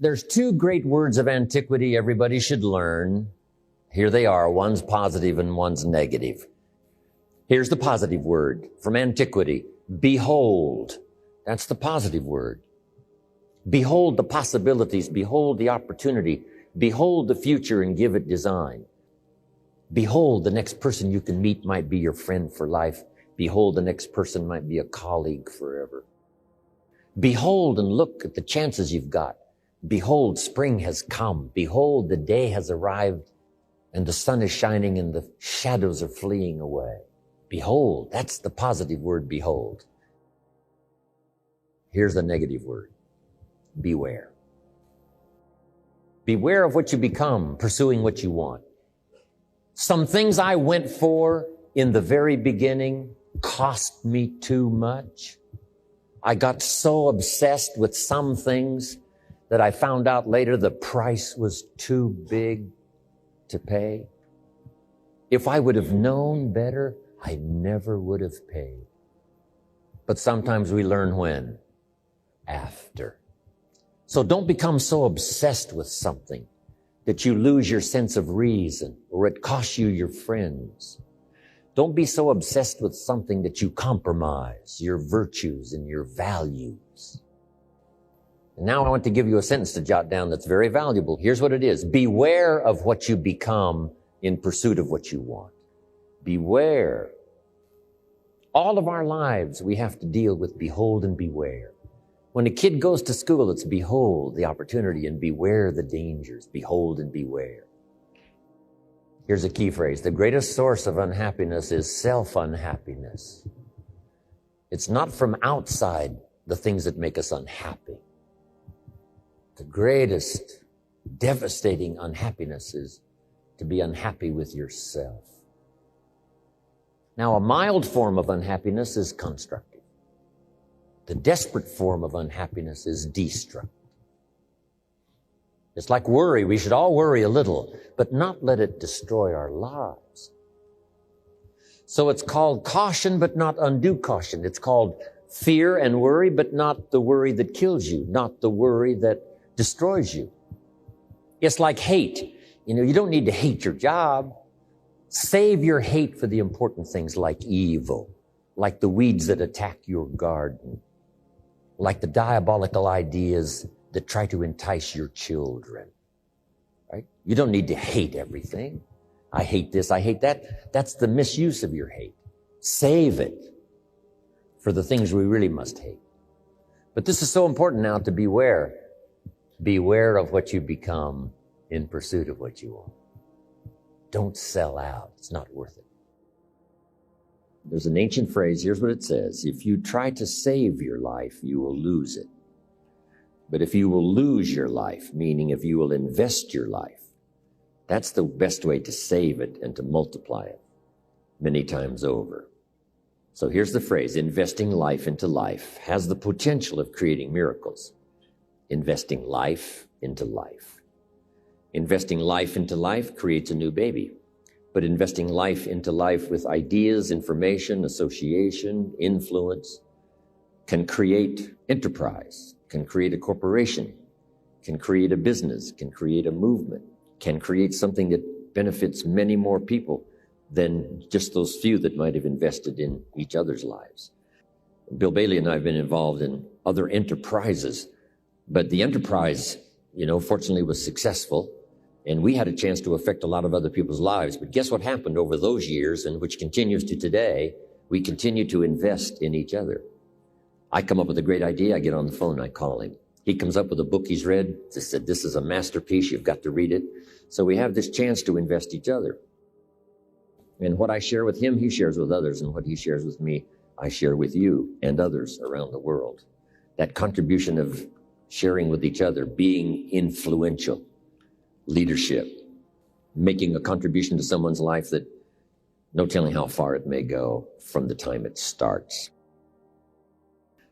There's two great words of antiquity everybody should learn. Here they are. One's positive and one's negative. Here's the positive word from antiquity. Behold. That's the positive word. Behold the possibilities. Behold the opportunity. Behold the future and give it design. Behold, the next person you can meet might be your friend for life. Behold, the next person might be a colleague forever. Behold and look at the chances you've got. Behold, spring has come. Behold, the day has arrived and the sun is shining and the shadows are fleeing away. Behold, that's the positive word, behold. Here's the negative word, beware. Beware of what you become, pursuing what you want. Some things I went for in the very beginning cost me too much. I got so obsessed with some things that I found out later the price was too big to pay. If I would have known better, I never would have paid. But sometimes we learn when? After. So don't become so obsessed with something that you lose your sense of reason or it costs you your friends. Don't be so obsessed with something that you compromise your virtues and your values. And now I want to give you a sentence to jot down that's very valuable. Here's what it is. Beware of what you become in pursuit of what you want. Beware. All of our lives we have to deal with behold and beware. When a kid goes to school, it's behold the opportunity and beware the dangers. Behold and beware. Here's a key phrase. The greatest source of unhappiness is self-unhappiness. It's not from outside the things that make us unhappy. The greatest devastating unhappiness is to be unhappy with yourself. Now, a mild form of unhappiness is constructive. The desperate form of unhappiness is destructive. It's like worry. We should all worry a little, but not let it destroy our lives. So it's called caution, but not undue caution. It's called fear and worry, but not the worry that kills you, not the worry that destroys you. It's like hate. You don't need to hate your job. Save your hate for the important things like evil, like the weeds that attack your garden, like the diabolical ideas that try to entice your children, right? You don't need to hate everything. I hate this, I hate that. That's the misuse of your hate. Save it for the things we really must hate. But this is so important now to beware. Beware of what you become in pursuit of what you want. Don't sell out. It's not worth it. There's an ancient phrase. Here's what it says. If you try to save your life, you will lose it. But if you will lose your life, meaning if you will invest your life, that's the best way to save it and to multiply it many times over. So here's the phrase. Investing life into life has the potential of creating miracles. Investing life into life. Investing life into life creates a new baby. But investing life into life with ideas, information, association, influence can create enterprise, can create a corporation, can create a business, can create a movement, can create something that benefits many more people than just those few that might have invested in each other's lives. Bill Bailey and I have been involved in other enterprises, but the enterprise, fortunately was successful. And we had a chance to affect a lot of other people's lives. But guess what happened over those years, and which continues to today? We continue to invest in each other. I come up with a great idea. I get on the phone. I call him. He comes up with a book he's read. He said, this is a masterpiece. You've got to read it. So we have this chance to invest each other. And what I share with him, he shares with others. And what he shares with me, I share with you and others around the world. That contribution of sharing with each other, being influential. Leadership, making a contribution to someone's life that no telling how far it may go from the time it starts.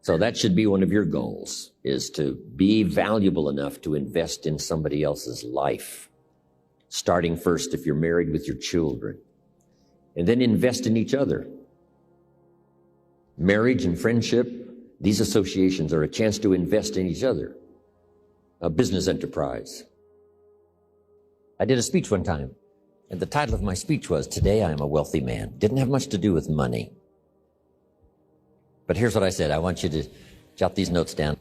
So that should be one of your goals, is to be valuable enough to invest in somebody else's life. Starting first if you're married with your children, and then invest in each other. Marriage and friendship, these associations are a chance to invest in each other. a business enterprise. I did a speech one time, and the title of my speech was, "Today I am a wealthy man." Didn't have much to do with money. But here's what I said. I want you to jot these notes down.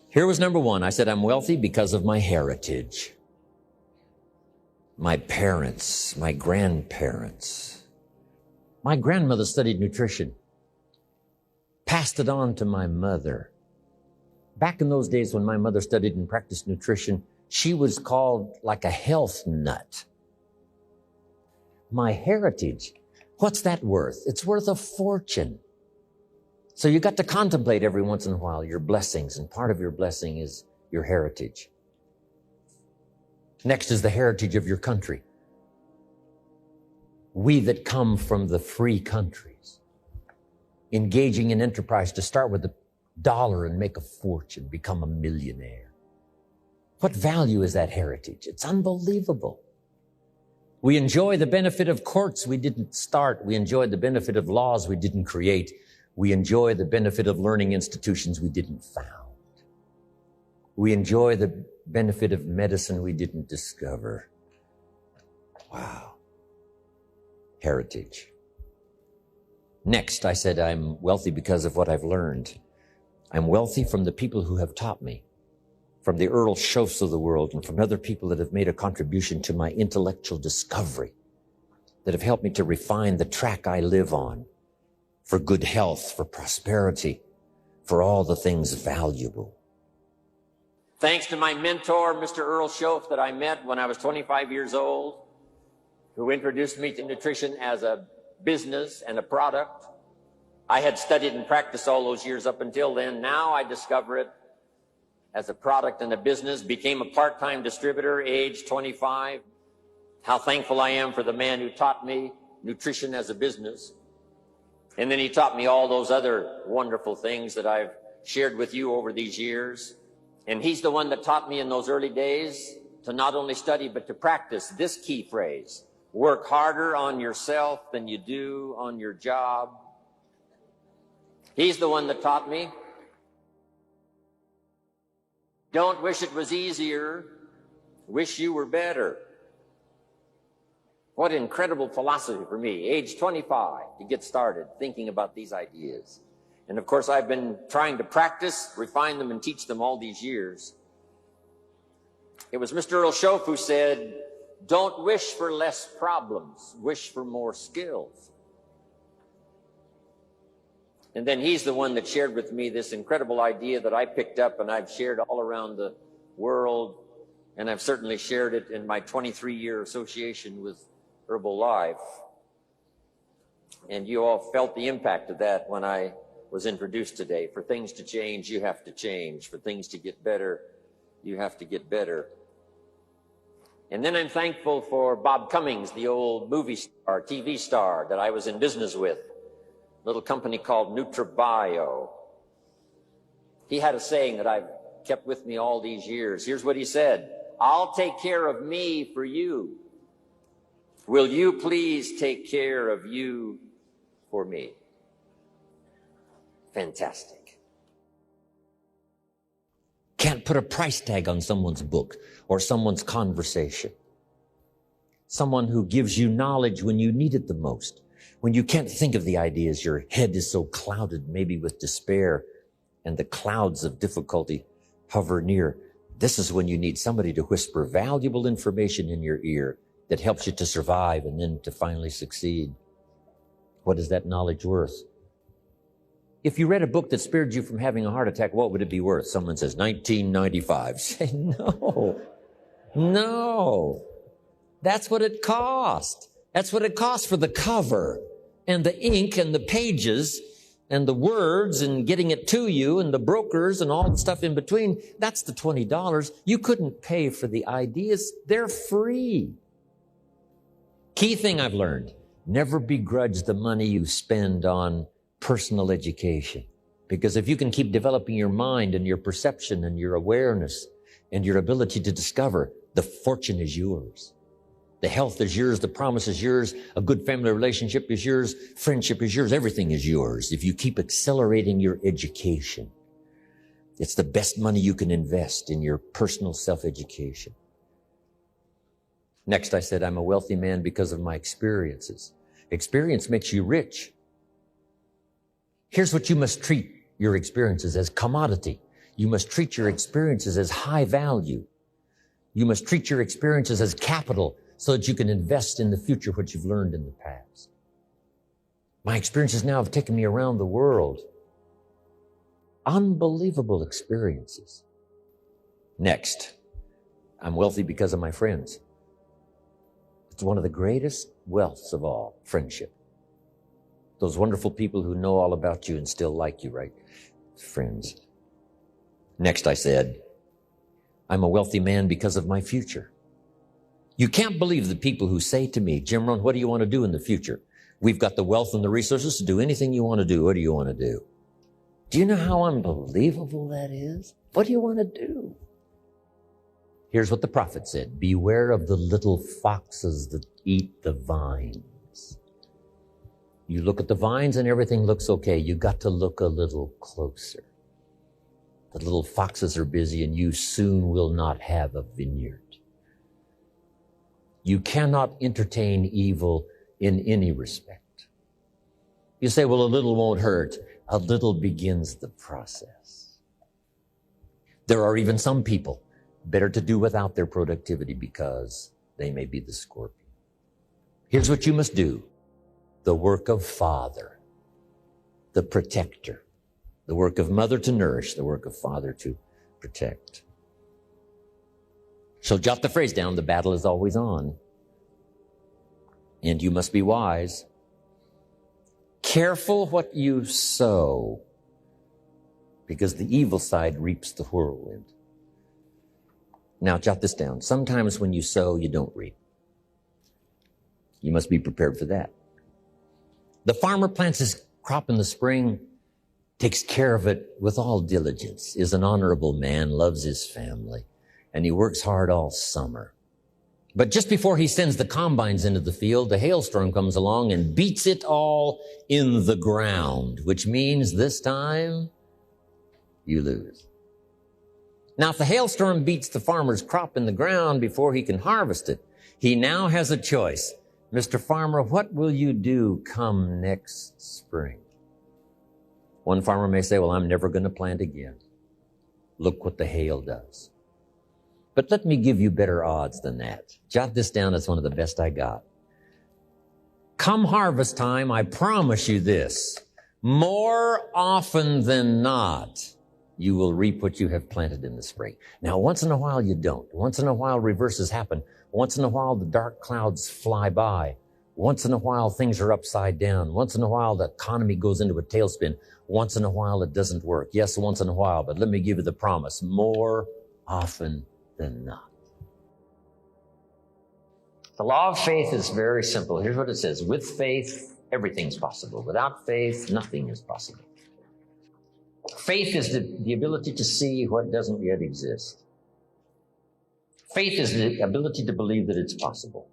Here was number one. I said, I'm wealthy because of my heritage. My parents, my grandparents. My grandmother studied nutrition, passed it on to my mother. Back in those days when my mother studied and practiced nutrition, she was called like a health nut. My heritage, what's that worth? It's worth a fortune. So you got to contemplate every once in a while your blessings, and part of your blessing is your heritage. Next is the heritage of your country. We that come from the free countries, engaging in enterprise to start with $1 and make a fortune, become a millionaire. What value is that heritage? It's unbelievable. We enjoy the benefit of courts we didn't start. We enjoy the benefit of laws we didn't create. We enjoy the benefit of learning institutions we didn't found. We enjoy the benefit of medicine we didn't discover. Wow. Heritage. Next, I said I'm wealthy because of what I've learned. I'm wealthy from the people who have taught me, from the Earl Schoffs of the world and from other people that have made a contribution to my intellectual discovery, that have helped me to refine the track I live on, for good health, for prosperity, for all the things valuable. Thanks to my mentor, Mr. Earl Schoff, that I met when I was 25 years old, who introduced me to nutrition as a business and a product. I had studied and practiced all those years up until then. Now I discover it as a product and a business, became a part-time distributor, age 25. How thankful I am for the man who taught me nutrition as a business. And then he taught me all those other wonderful things that I've shared with you over these years. And he's the one that taught me in those early days to not only study, but to practice this key phrase: work harder on yourself than you do on your job. He's the one that taught me. Don't wish it was easier, wish you were better. What incredible philosophy for me, age 25, to get started thinking about these ideas. And of course, I've been trying to practice, refine them, and teach them all these years. It was Mr. Earl Schoff who said, don't wish for less problems, wish for more skills. And then he's the one that shared with me this incredible idea that I picked up and I've shared all around the world. And I've certainly shared it in my 23-year association with Herbalife. And you all felt the impact of that when I was introduced today. For things to change, you have to change. For things to get better, you have to get better. And then I'm thankful for Bob Cummings, the old movie star, TV star that I was in business with, a little company called NutriBio. He had a saying that I've kept with me all these years. Here's what he said: I'll take care of me for you. Will you please take care of you for me? Fantastic. Can't put a price tag on someone's book or someone's conversation. Someone who gives you knowledge when you need it the most. When you can't think of the ideas, your head is so clouded maybe with despair and the clouds of difficulty hover near. This is when you need somebody to whisper valuable information in your ear that helps you to survive and then to finally succeed. What is that knowledge worth? If you read a book that spared you from having a heart attack, what would it be worth? Someone says, $19.95. Say, no. That's what it cost. That's what it cost for the cover and the ink and the pages and the words and getting it to you and the brokers and all the stuff in between. That's the $20. You couldn't pay for the ideas. They're free. Key thing I've learned: never begrudge the money you spend on personal education. Because if you can keep developing your mind and your perception and your awareness and your ability to discover, the fortune is yours. The health is yours. The promise is yours. A good family relationship is yours. Friendship is yours. Everything is yours if you keep accelerating your education. It's the best money you can invest in your personal self-education. Next, I said, I'm a wealthy man because of my experiences. Experience makes you rich. Here's what you must treat your experiences as: commodity. You must treat your experiences as high value. You must treat your experiences as capital so that you can invest in the future what you've learned in the past. My experiences now have taken me around the world. Unbelievable experiences. Next, I'm wealthy because of my friends. It's one of the greatest wealths of all, friendship. Those wonderful people who know all about you and still like you, right? Friends. Next, I said, I'm a wealthy man because of my future. You can't believe the people who say to me, Jim Rohn, what do you want to do in the future? We've got the wealth and the resources to do anything you want to do. What do you want to do? Do you know how unbelievable that is? What do you want to do? Here's what the prophet said: beware of the little foxes that eat the vines. You look at the vines and everything looks okay. You got to look a little closer. The little foxes are busy and you soon will not have a vineyard. You cannot entertain evil in any respect. You say, well, a little won't hurt. A little begins the process. There are even some people better to do without their productivity because they may be the scorpion. Here's what you must do: the work of father, the protector, the work of mother to nourish, the work of father to protect. So jot the phrase down: the battle is always on. And you must be wise. Careful what you sow, because the evil side reaps the whirlwind. Now jot this down: sometimes when you sow, you don't reap. You must be prepared for that. The farmer plants his crop in the spring, takes care of it with all diligence, is an honorable man, loves his family, and he works hard all summer. But just before he sends the combines into the field, the hailstorm comes along and beats it all in the ground, which means this time you lose. Now, if the hailstorm beats the farmer's crop in the ground before he can harvest it, he now has a choice. Mr. Farmer, what will you do come next spring? One farmer may say, well, I'm never going to plant again. Look what the hail does. But let me give you better odds than that. Jot this down. It's one of the best I got. Come harvest time, I promise you this: more often than not, you will reap what you have planted in the spring. Now, once in a while you don't. Once in a while reverses happen. Once in a while the dark clouds fly by. Once in a while things are upside down. Once in a while the economy goes into a tailspin. Once in a while it doesn't work. Yes, once in a while, but let me give you the promise: more often than not. The law of faith is very simple. Here's what it says: with faith, everything's possible. Without faith, nothing is possible. Faith is the ability to see what doesn't yet exist. Faith is the ability to believe that it's possible.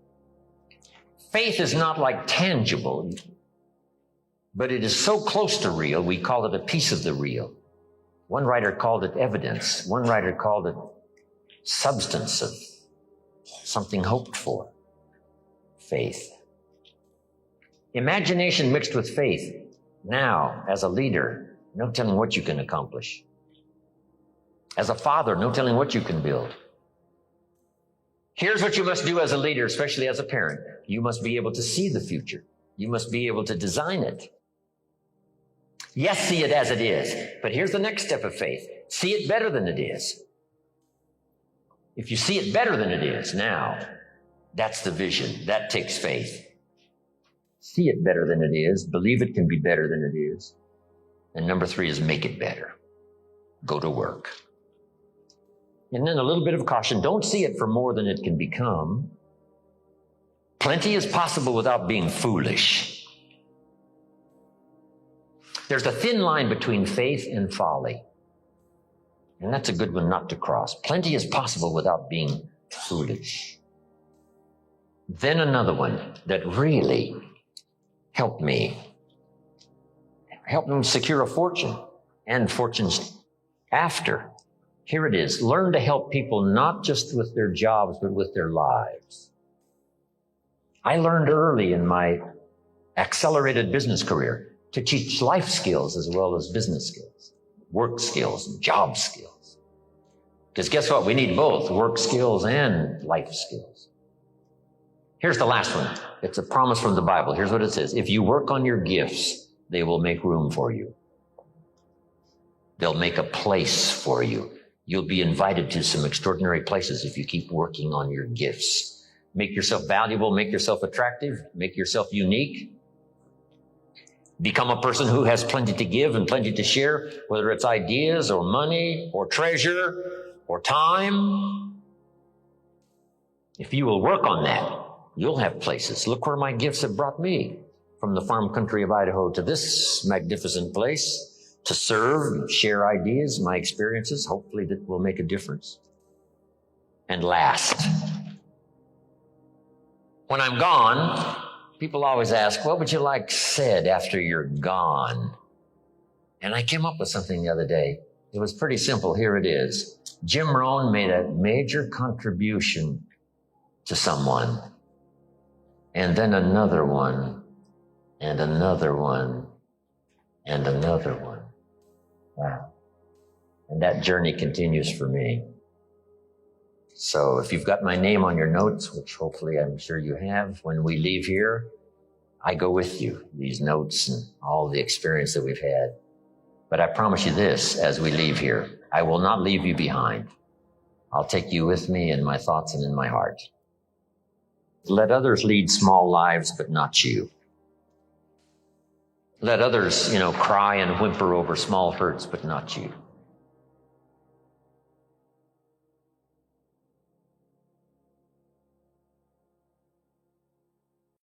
Faith is not like tangible, but it is so close to real, we call it a piece of the real. One writer called it evidence. One writer called it substance of something hoped for. Faith. Imagination mixed with faith. Now, as a leader, no telling what you can accomplish. As a father, no telling what you can build. Here's what you must do as a leader, especially as a parent. You must be able to see the future. You must be able to design it. Yes, see it as it is. But here's the next step of faith. See it better than it is. If you see it better than it is, now, that's the vision. That takes faith. See it better than it is. Believe it can be better than it is. And number 3 is make it better. Go to work. And then a little bit of caution. Don't see it for more than it can become. Plenty is possible without being foolish. There's a thin line between faith and folly. And that's a good one not to cross. Plenty is possible without being foolish. Then another one that really helped me secure a fortune and fortunes After, here it is, learn to help people not just with their jobs, but with their lives. I learned early in my accelerated business career to teach life skills as well as business skills, work skills, and job skills. Because guess what? We need both work skills and life skills. Here's the last one. It's a promise from the Bible. Here's what it says. If you work on your gifts, they will make room for you. They'll make a place for you. You'll be invited to some extraordinary places if you keep working on your gifts. Make yourself valuable, make yourself attractive, make yourself unique. Become a person who has plenty to give and plenty to share, whether it's ideas or money or treasure or time. If you will work on that, you'll have places. Look where my gifts have brought me, from the farm country of Idaho to this magnificent place, to serve and share ideas, my experiences. Hopefully that will make a difference. And last, when I'm gone, people always ask, what would you like said after you're gone? And I came up with something the other day. It was pretty simple. Here it is. Jim Rohn made a major contribution to someone, and then another one, and another one, and another one. Wow. And that journey continues for me. So if you've got my name on your notes, which hopefully I'm sure you have, when we leave here, I go with you, these notes and all the experience that we've had. But I promise you this, as we leave here, I will not leave you behind. I'll take you with me in my thoughts and in my heart. Let others lead small lives, but not you. Let others, cry and whimper over small hurts, but not you.